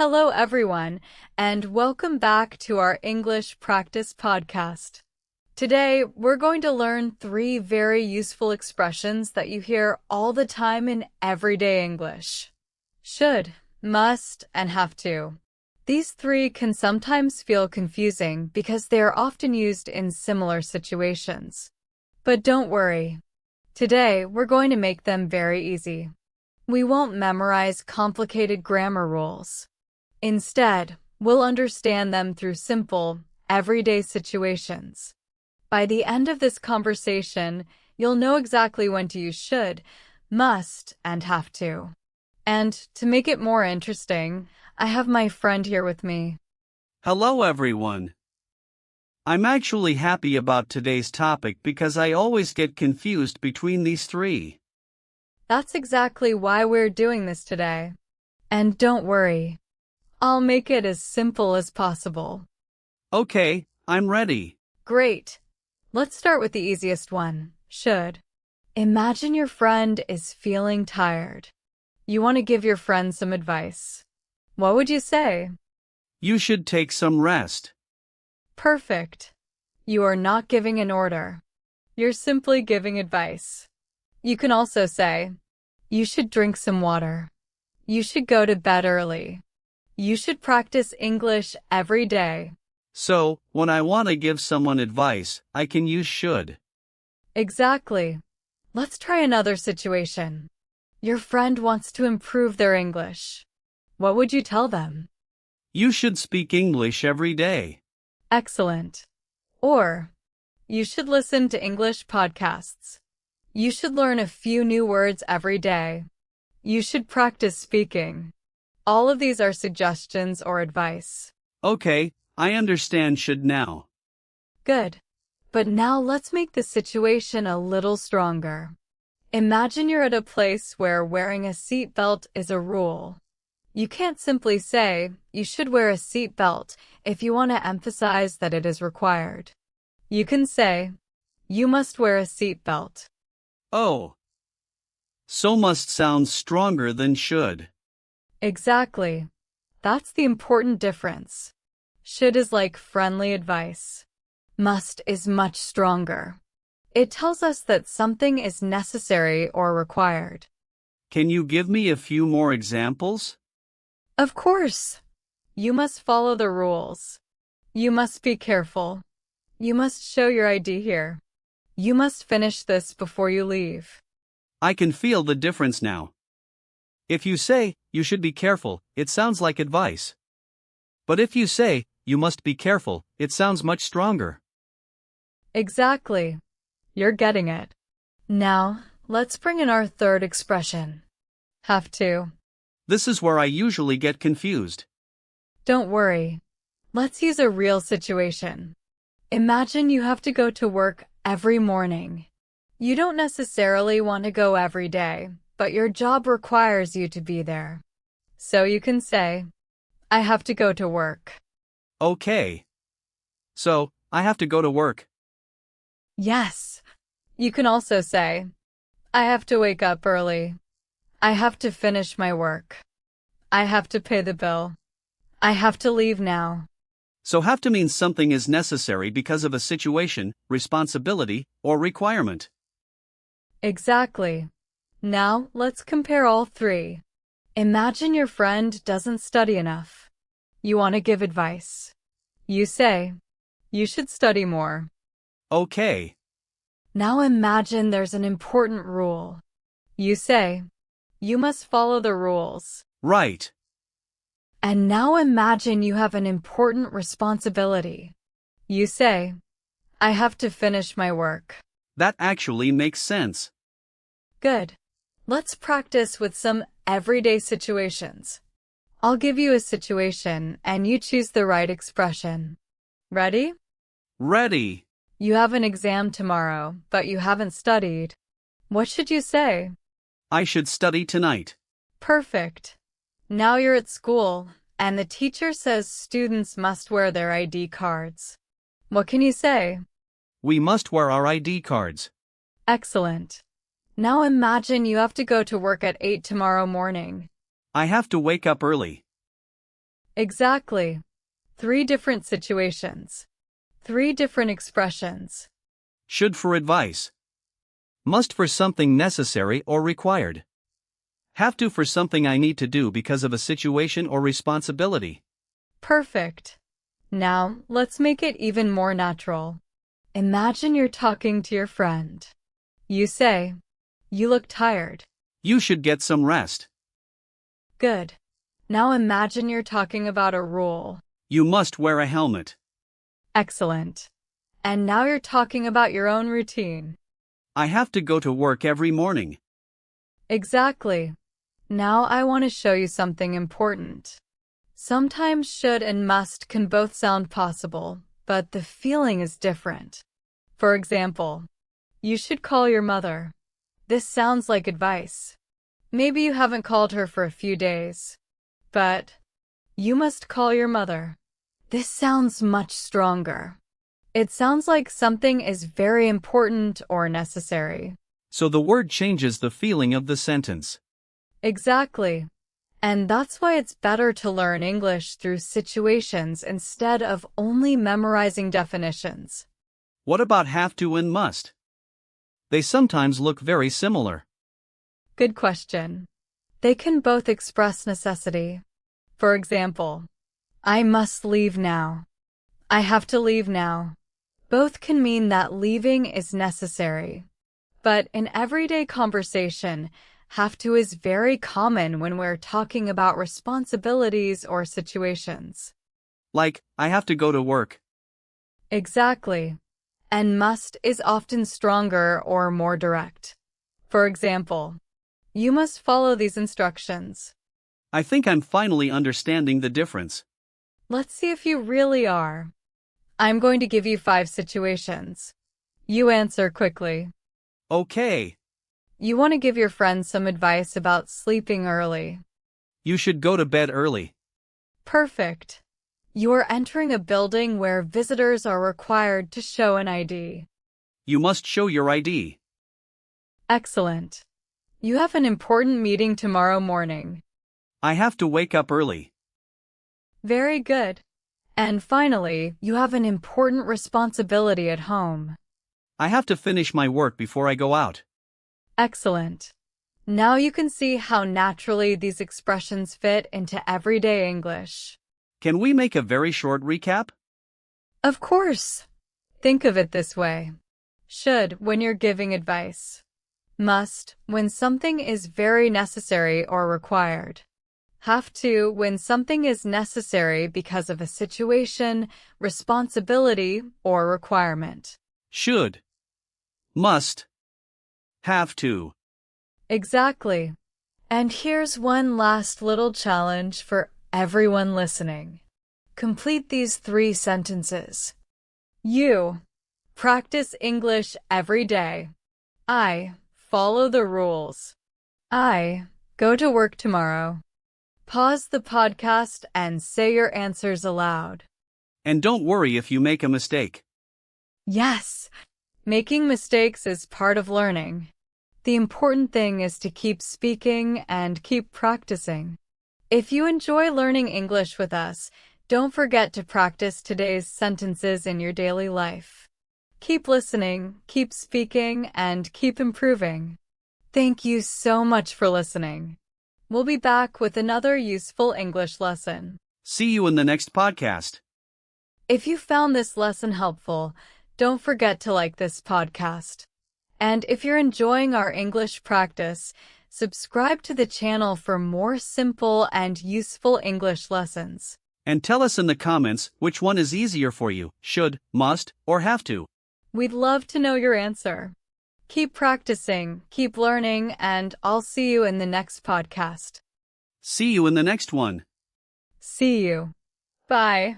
Hello, everyone, and welcome back to our English practice podcast. Today, we're going to learn three very useful expressions that you hear all the time in everyday English. Should, must, and have to. These three can sometimes feel confusing because they are often used in similar situations. But don't worry. Today, we're going to make them very easy. We won't memorize complicated grammar rules. Instead, we'll understand them through simple, everyday situations. By the end of this conversation, you'll know exactly when to use should, must, and have to. And to make it more interesting, I have my friend here with me. Hello everyone. I'm actually happy about today's topic because I always get confused between these three. That's exactly why we're doing this today. And don't worry, I'll make it as simple as possible. Okay, I'm ready. Great. Let's start with the easiest one, should. Imagine your friend is feeling tired. You want to give your friend some advice. What would you say? You should take some rest. Perfect. You are not giving an order. You're simply giving advice. You can also say, you should drink some water. You should go to bed early. You should practice English every day. So, when I want to give someone advice, I can use should. Exactly. Let's try another situation. Your friend wants to improve their English. What would you tell them? You should speak English every day. Excellent. Or, you should listen to English podcasts. You should learn a few new words every day. You should practice speaking. All of these are suggestions or advice. Okay, I understand should now. Good. But now let's make the situation a little stronger. Imagine you're at a place where wearing a seatbelt is a rule. You can't simply say, you should wear a seatbelt if you want to emphasize that it is required. You can say, you must wear a seatbelt. Oh. So must sounds stronger than should. Exactly. That's the important difference. Should is like friendly advice. Must is much stronger. It tells us that something is necessary or required. Can you give me a few more examples? Of course. You must follow the rules. You must be careful. You must show your ID here. You must finish this before you leave. I can feel the difference now. If you say, you should be careful, it sounds like advice. But if you say, you must be careful, it sounds much stronger. Exactly. You're getting it. Now, let's bring in our third expression. Have to. This is where I usually get confused. Don't worry. Let's use a real situation. Imagine you have to go to work every morning. You don't necessarily want to go every day, but your job requires you to be there. So you can say, I have to go to work. Okay. So, I have to go to work. Yes. You can also say, I have to wake up early. I have to finish my work. I have to pay the bill. I have to leave now. So have to means something is necessary because of a situation, responsibility, or requirement. Exactly. Now, let's compare all three. Imagine your friend doesn't study enough. You want to give advice. You say, you should study more. Okay. Now imagine there's an important rule. You say, you must follow the rules. Right. And now imagine you have an important responsibility. You say, I have to finish my work. That actually makes sense. Good. Let's practice with some everyday situations. I'll give you a situation and you choose the right expression. Ready? Ready. You have an exam tomorrow, but you haven't studied. What should you say? I should study tonight. Perfect. Now you're at school, and the teacher says students must wear their ID cards. What can you say? We must wear our ID cards. Excellent. Now imagine you have to go to work at 8 tomorrow morning. I have to wake up early. Exactly. Three different situations. Three different expressions. Should for advice. Must for something necessary or required. Have to for something I need to do because of a situation or responsibility. Perfect. Now, let's make it even more natural. Imagine you're talking to your friend. You say, "You look tired." You should get some rest. Good. Now imagine you're talking about a rule. You must wear a helmet. Excellent. And now you're talking about your own routine. I have to go to work every morning. Exactly. Now I want to show you something important. Sometimes should and must can both sound possible, but the feeling is different. For example, you should call your mother. This sounds like advice. Maybe you haven't called her for a few days. But you must call your mother. This sounds much stronger. It sounds like something is very important or necessary. So the word changes the feeling of the sentence. Exactly. And that's why it's better to learn English through situations instead of only memorizing definitions. What about have to and must? They sometimes look very similar. Good question. They can both express necessity. For example, I must leave now. I have to leave now. Both can mean that leaving is necessary. But in everyday conversation, have to is very common when we're talking about responsibilities or situations. Like, I have to go to work. Exactly. And must is often stronger or more direct. For example, you must follow these instructions. I think I'm finally understanding the difference. Let's see if you really are. I'm going to give you 5 situations. You answer quickly. Okay. You want to give your friend some advice about sleeping early. You should go to bed early. Perfect. You are entering a building where visitors are required to show an ID. You must show your ID. Excellent. You have an important meeting tomorrow morning. I have to wake up early. Very good. And finally, you have an important responsibility at home. I have to finish my work before I go out. Excellent. Now you can see how naturally these expressions fit into everyday English. Can we make a very short recap? Of course. Think of it this way. Should when you're giving advice. Must when something is very necessary or required. Have to when something is necessary because of a situation, responsibility, or requirement. Should. Must. Have to. Exactly. And here's one last little challenge for everyone listening. Complete these 3 sentences. You practice English every day. I follow the rules. I go to work tomorrow. Pause the podcast and say your answers aloud. And don't worry if you make a mistake. Yes, making mistakes is part of learning. The important thing is to keep speaking and keep practicing. If you enjoy learning English with us, don't forget to practice today's sentences in your daily life. Keep listening, keep speaking, and keep improving. Thank you so much for listening. We'll be back with another useful English lesson. See you in the next podcast. If you found this lesson helpful, don't forget to like this podcast. And if you're enjoying our English practice, subscribe to the channel for more simple and useful English lessons. And tell us in the comments which one is easier for you, should, must, or have to. We'd love to know your answer. Keep practicing, keep learning, and I'll see you in the next podcast. See you in the next one. See you. Bye.